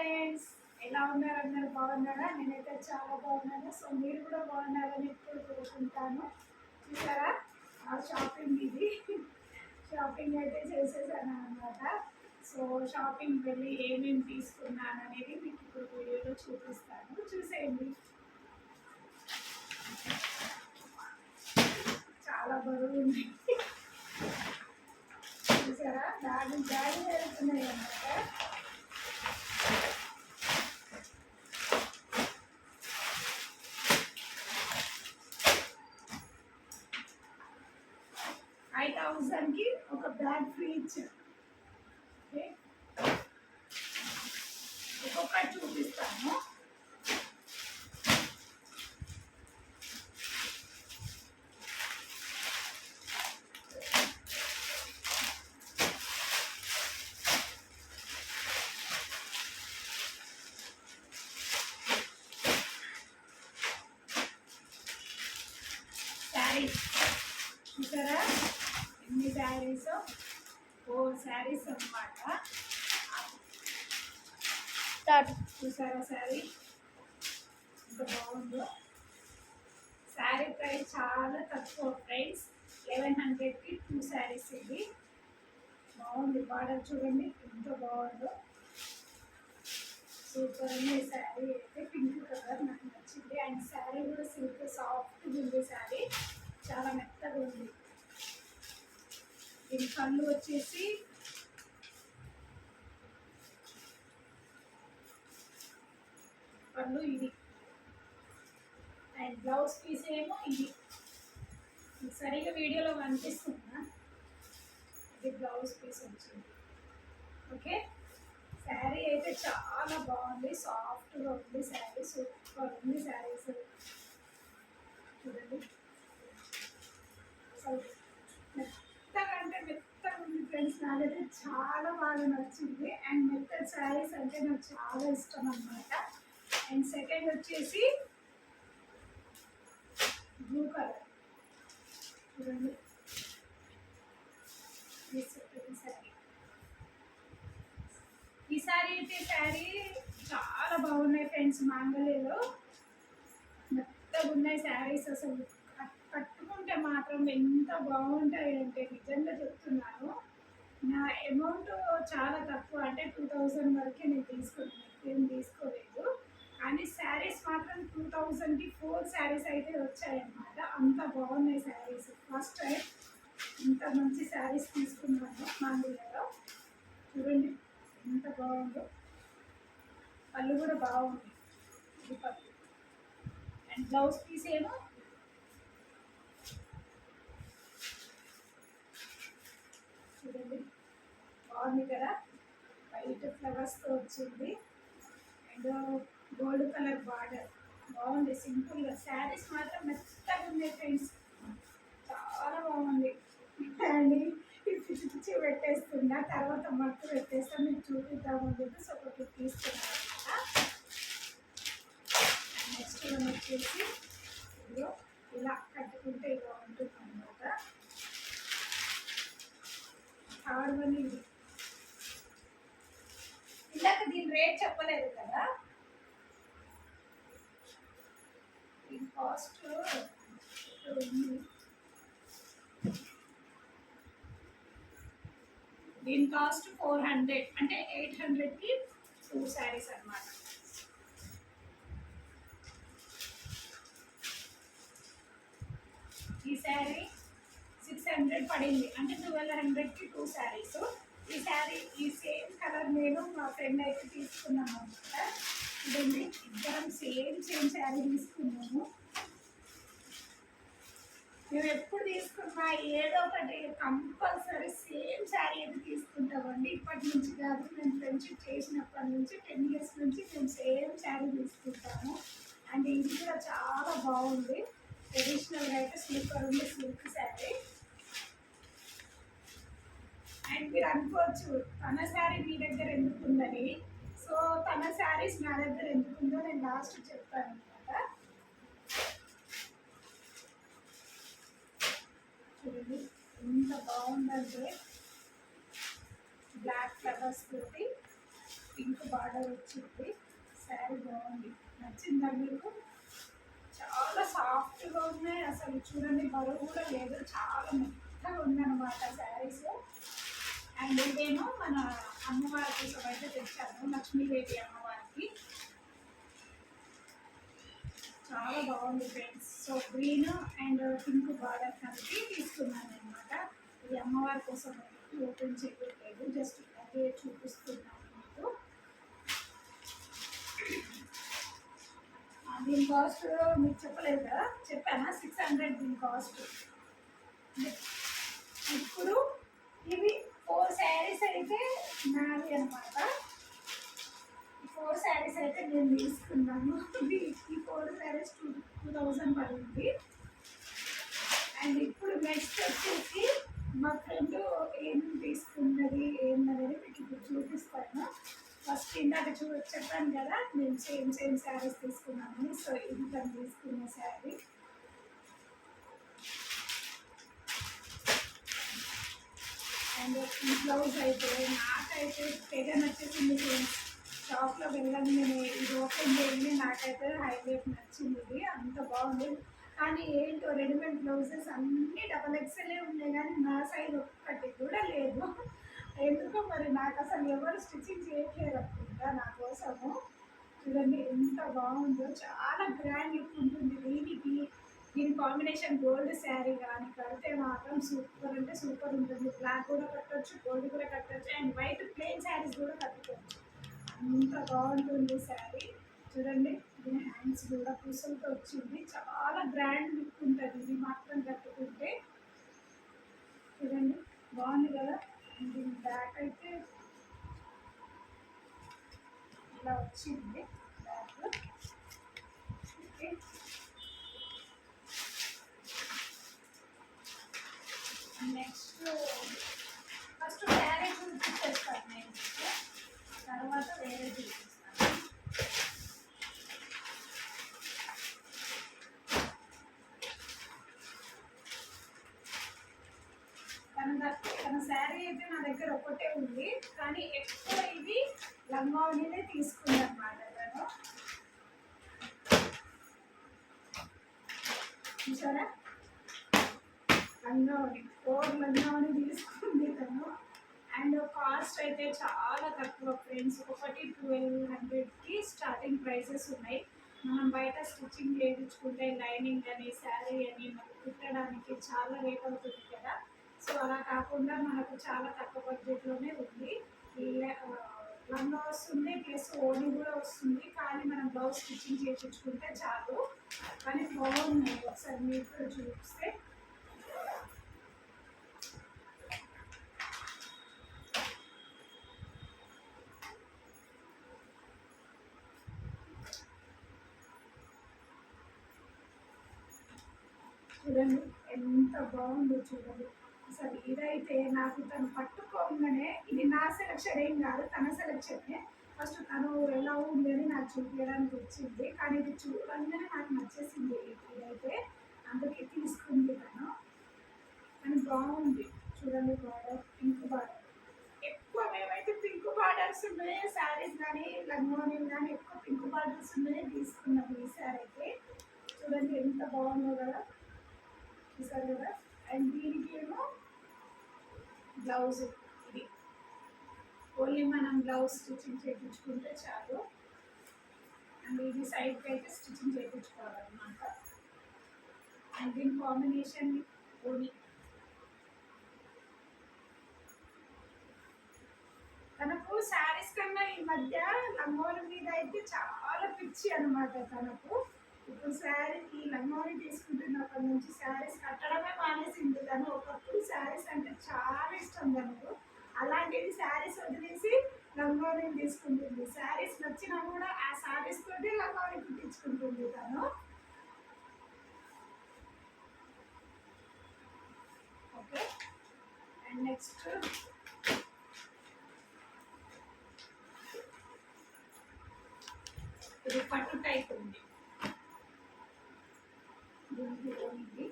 Friends, ఎలా ఉన్నారు? అందరు బాగున్నారా? నేనైతే చాలా బాగున్నాను. సో మీరు కూడా బాగున్నారని ఎప్పుడు కోరుకుంటాను. చూసారా ఆ షాపింగ్ ఇది షాపింగ్ అయితే చేసేసాను అనమాట. సో షాపింగ్ వెళ్ళి ఏమేమి తీసుకున్నాను అనేది మీకు ఇప్పుడు వీడియోలో చూపిస్తాను, చూసేయండి. చాలా బరువు ఉంది. చూసారా, బ్యాగ్ వెళ్తున్నాయి అన్నమాట. 5,000కి ఒక బ్యాగ్ ఫ్రీ ఇచ్చారు. ఒక్కొక్కటి చూపిస్తాను. శారీస్ చూసారా, ఎన్ని శారీస్, 4 శారీస్ అన్నమాట. చూసారా శారీ ఎంత బాగుందో. శారీ ప్రైస్ చాలా తక్కువ ప్రైస్, 1100కి 2 శారీస్. ఇది బాగుంది. బార్డర్ చూడండి ఎంత బాగుందో, సూపర్ ఉంది. శారీ అయితే పింక్ కలర్ నాకు నచ్చింది. అండ్ శారీ కూడా సిల్క్ సాఫ్ట్ ఉంది. శారీ చాలా మెత్తగా ఉంది. దీని కళ్ళు వచ్చేసి కళ్ళు ఇది, అండ్ బ్లౌజ్ పీస్ ఏమో ఇది. సరిగా వీడియోలో కనిపిస్తుందా? ఇది బ్లౌజ్ పీస్ వచ్చింది. ఓకే, శారీ అయితే చాలా బాగుంది, సాఫ్ట్గా ఉంది. శారీ సూపర్ ఉంది. శారీస్ చూడండి, అసలు మెత్తగా అంటే మెత్తగా ఉంది ఫ్రెండ్స్. నాకైతే చాలా బాగా నచ్చింది. అండ్ మెత్తడ్ శారీస్ అంటే నాకు చాలా ఇష్టం అన్నమాట. అండ్ సెకండ్ వచ్చేసి బ్లూ కలర్ చూడండి, ఈ శారీ అయితే శారీ చాలా బాగున్నాయి ఫ్రెండ్స్. మాంగళ్యలో మెత్తగా ఉన్నాయి శారీస్. అసలు కట్టుకుంటే మాత్రం ఎంత బాగుంటాయి అంటే నిజంగా చెప్తున్నాను. నా అమౌంట్ చాలా తక్కువ, అంటే 2000 వరకే నేను తీసుకున్నాను, ఏం తీసుకోలేదు. కానీ శారీస్ మాత్రం 2000కి 4 శారీస్ అయితే వచ్చాయన్నమాట. అంత బాగున్నాయి శారీస్. ఫస్ట్ టైం ఇంత మంచి శారీస్ తీసుకున్నాను మాంగళ్యలో. చూడండి ఎంత బాగుందో. పళ్ళు కూడా బాగుంది, ఇది పళ్ళు. అండ్ బ్లౌజ్ పీస్ ఏమో చూడండి బాగుంది కదా, వైట్ ఫ్లవర్స్తో వచ్చింది. అండ్ గోల్డ్ కలర్ బార్డర్ బాగుంది. సింపుల్గా శారీస్ మాత్రం మెత్తగా ఉన్నాయి ఫ్రెండ్స్, చాలా బాగుంది. అండ్ పిచ్చి పిచ్చి పెట్టేస్తున్నా, తర్వాత మట్టు పెట్టేస్తా మీకు చూపిద్దామని చెప్పేసి ఒకటి తీసుకున్నాను అనమాట. నెక్స్ట్ వన్ వచ్చేసి ఇదిగో ఇలా కట్టుకుంటే ఇలా ఉంటుంది అనమాట. థర్డ్ వన్ ఇది. ఇందాక దీని రేట్ చెప్పలేదు కదా, దీని కాస్ట్ దీని కాస్ట్ 400, అంటే 800కి 2 శారీస్ అనమాట. ఈ శారీ 600 పడింది, అంటే 1200కి 2 శారీస్. ఈ శారీ ఈ సేమ్ కలర్ నేను మా ఫ్రెండ్ అయితే తీసుకున్నాము అనమాట. ఇదండి, ఇద్దరం సేమ్ శారీ తీసుకున్నాము. మేము ఎప్పుడు తీసుకున్నా ఏదో ఒకటి కంపల్సరీ సేమ్ శారీ అయితే తీసుకుంటామండి. ఇప్పటి నుంచి కాదు, మేము ఫ్రెండ్షిప్ చేసినప్పటి నుంచి 10 ఇయర్స్ నుంచి మేము సేమ్ శారీ తీసుకుంటాము. అండ్ ఇది కూడా చాలా బాగుంది. ట్రెడిషనల్గా అయితే సూపర్ ఉంది, సిల్క్ శారీ. అండ్ మీరు అనుకోవచ్చు తన శారీ మీ దగ్గర ఎందుకు ఉందని. సో తన శారీస్ నా దగ్గర ఎందుకుందో నేను లాస్ట్ చెప్తాను అనమాట. చూడండి ఎంత బాగుందంటే, బ్లాక్ ఫ్లవర్స్ తోటి పింక్ బార్డర్ వచ్చింది. శారీ బాగుంది, నచ్చిందా మీకు? చాలా సాఫ్ట్గా ఉన్నాయి, అసలు చూడండి బరువు కూడా లేదు, చాలా మెత్తగా ఉందన్నమాట శారీస్. అండ్ ఇదేమో మన అమ్మవారి కోసం అయితే తెచ్చాను, లక్ష్మీదేవి అమ్మవారికి. చాలా బాగుంది friends. So green and pink border కలిపి తీసుకున్నాను అనమాట. ఇది అమ్మవారి కోసం ఓపెన్ చేయట్లేదు, జస్ట్ అదే చూపిస్తున్నాను మీకు. దీని కాస్ట్ మీకు చెప్పలేదు కదా, చెప్పానా 600 దీని కాస్ట్. ఇప్పుడు ఇవి 4 శారీస్ అయితే నాది అనమాట. ఈ 4 శారీస్ అయితే నేను తీసుకున్నాను. ఈ 4 శారీస్ 2000 పడింది. అండ్ ఇప్పుడు నెక్స్ట్ వచ్చేసి మా ఫ్రెండ్ ఏం తీసుకున్నది ఏందనేది మీకు ఇప్పుడు చూపిస్తాను. ఫస్ట్ ఇందాక చెప్పాను కదా నేను సేమ్ శారీస్ తీసుకున్నాను. సో ఇది తను తీసుకున్న శారీ. అండ్ ఈ బ్లౌజ్ అయితే నాకైతే తెగ నచ్చేసింది ఫ్రెండ్స్. షాప్లో వెళ్ళాను నేను, ఇది ఓపెన్ చేయండి, నాకైతే హైలైట్ నచ్చింది. ఇది అంత బాగుంది. కానీ ఏంటో రెడీమేడ్ బ్లౌజెస్ అన్నీ XXL ఉన్నాయి, కానీ నా సైజ్ ఒక్కటి కూడా లేదు. ఎందుకో మరి నాకు అసలు ఎవరు స్టిచ్చింగ్ చేయట్లేదు అనుకుంటా నా కోసము. చూడండి ఎంత బాగుందో, చాలా గ్రాండ్ లుక్ ఉంటుంది దీనికి. దీని కాంబినేషన్ గోల్డ్ శారీ కానీ కడితే మాత్రం సూపర్ అంటే సూపర్ ఉంటుంది. బ్లాక్ కూడా కట్టవచ్చు, గోల్డ్ కూడా కట్టవచ్చు, అండ్ వైట్ ప్లెయిన్ శారీస్ కూడా కట్టుకోవచ్చు. అంత బాగుంటుంది శారీ. చూడండి దీని హ్యాండ్స్ కూడా పూసలతో వచ్చింది, చాలా గ్రాండ్ లుక్ ఉంటుంది ఇది మాత్రం కట్టుకుంటే. చూడండి బాగుంది కదా. దీని బ్యాక్ అయితే ఇలా వచ్చింది back. Okay, next first sari చూపించేస్తాను నేను, తర్వాత వేరే చూపిస్తాను. తన శారీ అయితే నా దగ్గర ఒకటే ఉంది, కానీ ఎక్కువ ఇది లంగావనినే తీసుకుందన్నమాట తను. చూసారా, లంగావని 4 లంగావని తీసుకుంది తను. అండ్ కాస్ట్ అయితే చాలా తక్కువ ఫ్రెండ్స్, ఒకటి 1200కి స్టార్టింగ్ ప్రైసెస్ ఉన్నాయి. మనం బయట స్టిచ్చింగ్ చేయించుకుంటే లైనింగ్ అని శారీ అని మనకు కుట్టడానికి చాలా రేట్ అవుతుంది కదా. సో అలా కాకుండా మనకు చాలా తక్కువ బడ్జెట్లోనే ఉంది. లంగా వస్తుంది ప్లస్ ఓని కూడా వస్తుంది, కానీ మనం బ్లౌజ్ స్టిచ్చింగ్ చేయించుకుంటే చాలు. కానీ బాగున్నాయి, ఒకసారి మీరు కూడా చూపిస్తే. చూడండి ఎంత బాగుందో చూడండి అసలు. ఇదైతే నాకు తను పట్టుకోగానే, ఇది నా సెలక్షన్ ఏం కాదు, తన సెలక్షనే. ఫస్ట్ తను ఎలా ఉంది అని నాకు చూపించడానికి వచ్చింది, కానీ ఇది చూడంగానే నాకు నచ్చేసింది ఇదైతే, అందుకే తీసుకుంది తను. కానీ బాగుంది చూడండి. బార్డర్ పింక్ బార్డర్, ఎక్కువ మేమైతే పింక్ బార్డర్స్ ఉన్నాయి శారీస్ కానీ లంగోనీలు కానీ ఎక్కువ పింక్ బార్డర్స్ ఉన్నాయి తీసుకున్నాం ఈ శారీ అయితే. చూడండి ఎంత బాగుందో కదా, చూసారు కదా. అండ్ దీనికి ఏమో బ్లౌజ్, ఇది ఓన్లీ మనం బ్లౌజ్ స్టిచ్చింగ్ చేయించుకుంటే చాలు. అండ్ ఇది సైడ్కి అయితే స్టిచ్చింగ్ చేయించుకోవాలన్నమాట. అండ్ దీని కాంబినేషన్ ఓని. తనకు శారీస్ కన్నా ఈ మధ్య లంగోని మీద అయితే చాలా పిచ్చి అనమాట తనకు. ఇప్పుడు శారీ ఈ లంగోని తీసుకుంటున్నప్పటి నుంచి శారీస్ కట్టడమే మానేసింది తను. ఒకప్పుడు శారీస్ అంటే చాలా ఇష్టం తనకు, అలాంటిది శారీస్ వదిలేసి లంగోని తీసుకుంటుంది. శారీస్ నచ్చినా కూడా ఆ శారీస్ తోటి లంగోని కుట్టించుకుంటుంది తను. ఓకే, అండ్ నెక్స్ట్ ఇది పట్టు టైప్ ఉంది. దీనికి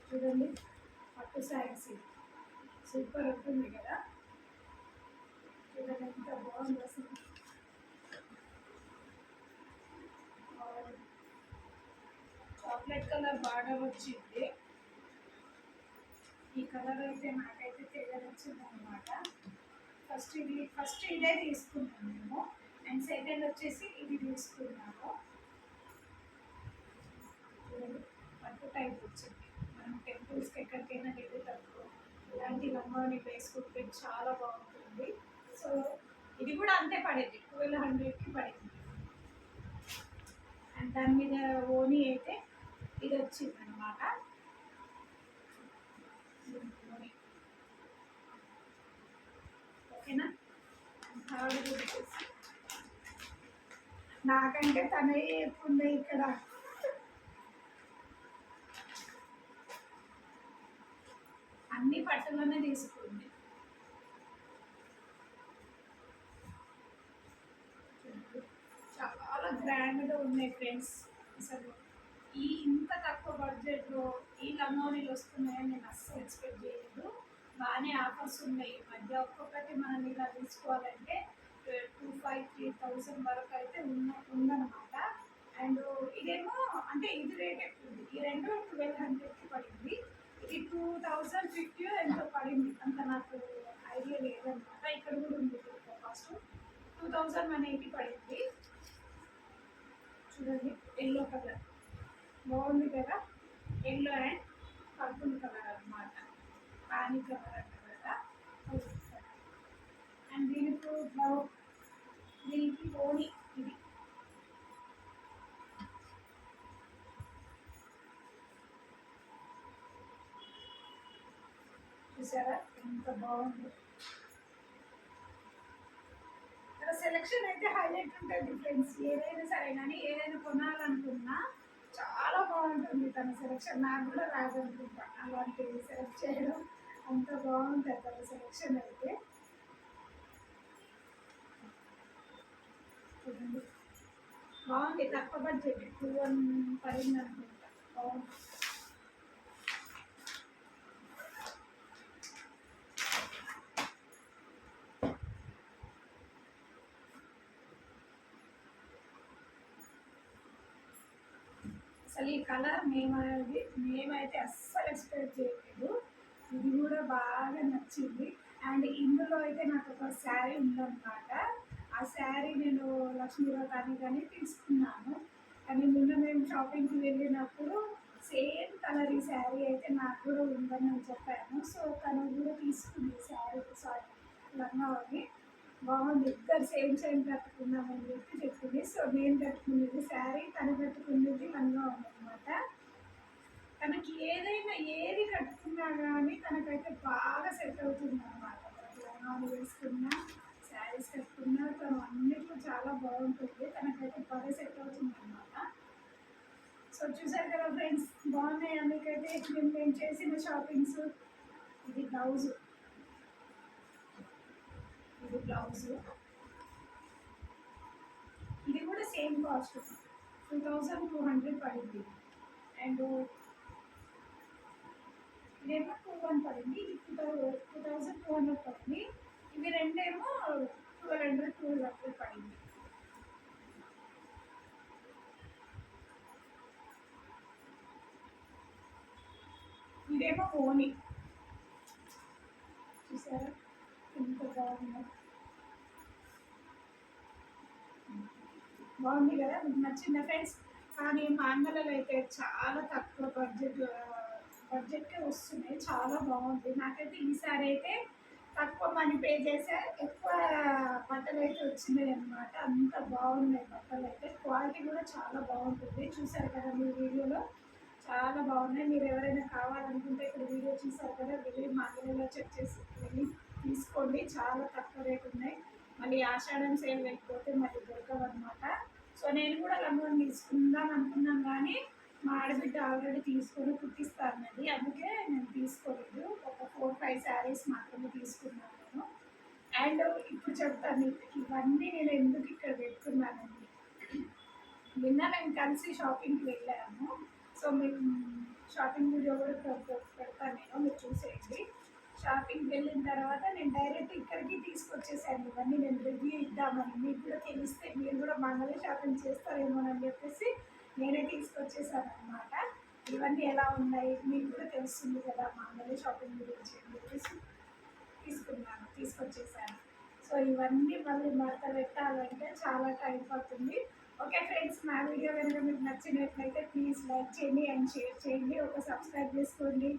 చూడండి పట్టు శారీస్ సూపర్ ఉంటుంది కదా. బార్డర్ వచ్చింది. ఈ కలర్ అయితే నాకైతే తెగ నచ్చింది అనమాట. ఫస్ట్ ఇదే తీసుకున్నాను నేను, అండ్ సెకండ్ వచ్చేసి ఇది తీసుకున్నాను. పట్టు టైప్ వచ్చింది. మనం టెంపుల్స్కి ఎక్కడికైనా వెళ్ళేటప్పుడు ఇలాంటి లంగాని వేసుకుంటే చాలా బాగుంటుంది. సో ఇది కూడా అంతే పడేది, 1200కి పడింది. అండ్ దాని మీద ఓని అయితే ఇది వచ్చింది అనమాట. ఓకేనా. థర్డ్ వచ్చేసి నాకంటే తనే చెప్పుండే ఇక్కడ. అన్ని పట్టులోనే తీసుకుంది. చాలా గ్రాండ్గా ఉన్నాయి ఫ్రెండ్స్. అసలు ఇంత తక్కువ బడ్జెట్లో ఈ లంగానీలు వస్తున్నాయని నేను అస్సలు ఎక్స్పెక్ట్ చేయలేదు. బాగానే ఆఫర్స్ ఉన్నాయి ఈ మధ్య. ఒక్కొక్కటి మనం ఇలా తీసుకోవాలంటే 2500-3000 వరకు అయితే ఉందన్నమాట. అండ్ ఇదేమో అంటే ఇది రేట్ ఎక్కువ ఉంది. ఈ రెండు 1200కి పడింది. ఇది 2050 ఎంతో పడింది, అంత నాకు ఐడియా లేదన్నమాట. ఇక్కడ కూడా ఉంది కాస్ట్ 2180 పడింది. చూడండి, ఎల్లో కలర్ బాగుంది కదా. ఎల్లో అండ్ పర్పుల్ కలర్ అనమాట, పానీ కలర్ అంటారు కదా. అండ్ దీనికి ఓని ఇది. చూసారా ఎంత బాగుంది. సెలెక్షన్ అయితే హైలైట్ ఉంటుంది ఫ్రెండ్స్. ఏదైనా సరే కానీ ఏదైనా కొనాలనుకున్నా చాలా బాగుంటుంది తన సెలెక్షన్. నాకు కూడా రాదనుకుంటా అలాంటివి సెలెక్ట్ చేయడం. అంత బాగుంటుంది తన సెలెక్షన్ అయితే. చూడండి బాగుంది, తక్కువ బడ్జెట్ 21 పడింది అనుకుంటా. బాగుంది. అసలు ఈ కలర్ మేమైతే అస్సలు ఎక్స్పెక్ట్ చేయలేదు. ఇది కూడా బాగా నచ్చింది. అండ్ ఇందులో అయితే నాకు ఒక శారీ ఉందన్నమాట. ఆ శారీ నేను లక్ష్మీవ్రతాన్ని కానీ తీసుకున్నాను. కానీ నిన్న మేము షాపింగ్కి వెళ్ళినప్పుడు సేమ్ కలర్ ఈ శారీ అయితే నాకు కూడా ఉందని నేను చెప్పాను. సో తను కూడా తీసుకుంది శారీ, సారీ లంగాని. బాగుంది, ఇద్దరు సేమ్ కట్టుకున్నామని చెప్పింది. సో నేను కట్టుకునేది శారీ, తను కట్టుకునేది లంగా ఉందన్నమాట. తనకి ఏది కట్టుకున్నా కానీ తనకైతే బాగా సెట్ అవుతుంది అనమాట. లంగాలు వేసుకున్నా, శారీస్ కట్టుకున్నా తను అన్నిట్లో చాలా బాగుంటుంది. తనకైతే బాగా సెట్ అవుతుంది అనమాట. సో చూసారు కదా ఫ్రెండ్స్, బాగున్నాయి అందుకైతే మేము చేసిన షాపింగ్స్. ఇది బ్లౌజు, ఇది బ్లౌజు. ఇది కూడా సేమ్ కాస్ట్ 2200 పడింది. అండ్ ఇదేమో 21 పడింది, ఇది 2200 పడింది. ఇవి రెండేమో 1200 పడింది. ఇదేమో ఓని. చూసారా ఎంత బాగుందో. బాగుంది కదా, మీకు నచ్చిందా ఫ్రెండ్స్? కానీ మా అంగళలో అయితే చాలా తక్కువ బడ్జెట్కే వస్తున్నాయి. చాలా బాగుంది. నాకైతే ఈసారి అయితే తక్కువ మనీ పే చేసే ఎక్కువ బట్టలు అయితే వచ్చినాయి అన్నమాట. అంత బాగున్నాయి బట్టలు అయితే. క్వాలిటీ కూడా చాలా బాగుంటుంది. చూసారు కదా మీ వీడియోలో, చాలా బాగున్నాయి. మీరు ఎవరైనా కావాలనుకుంటే ఇక్కడ వీడియో చూసారు కదా, వెళ్ళి మా అంగళలో చెక్ చేసి వెళ్ళి తీసుకోండి. చాలా తక్కువ రేట్ ఉన్నాయి. మళ్ళీ ఆషాఢం సేల్ వెళ్ళిపోతే మళ్ళీ దొరకవన్నమాట. సో నేను కూడా లంగోని తీసుకుందాం అనుకున్నాను, కానీ మా ఆడబిడ్డ ఆల్రెడీ తీసుకొని కుట్టిస్తానది, అందుకే నేను తీసుకోలేదు. ఒక 4-5 శారీస్ మాత్రమే తీసుకున్నాను నేను. అండ్ ఇప్పుడు చెప్తాను ఇవన్నీ నేను ఎందుకు ఇక్కడ పెట్టుకున్నానండి. నిన్న మేము కలిసి షాపింగ్కి వెళ్ళాము. సో మేము షాపింగ్ వీడియో కూడా పెడతాను నేను, మీరు చూసేయండి. షాపింగ్కి వెళ్ళిన తర్వాత నేను డైరెక్ట్ ఇక్కడికి తీసుకొచ్చేసాను. ఇవన్నీ నేను రివ్యూ ఇద్దామని, మీకు కూడా తెలిస్తే మీరు కూడా మంగళ షాపింగ్ చేస్తారేమోనని చెప్పేసి నేనే తీసుకొచ్చేసాను అనమాట. ఇవన్నీ ఎలా ఉన్నాయి మీకు కూడా తెలుస్తుంది కదా మాంగళ్య షాపింగ్ గురించి అని చెప్పేసి తీసుకొచ్చేసాను. సో ఇవన్నీ మళ్ళీ మడత పెట్టాలంటే చాలా టైం పడుతుంది. ఓకే ఫ్రెండ్స్, నా వీడియో కనుక మీకు నచ్చినట్లయితే ప్లీజ్ లైక్ చేయండి అండ్ షేర్ చేయండి. ఒక సబ్స్క్రైబ్ చేసుకోండి.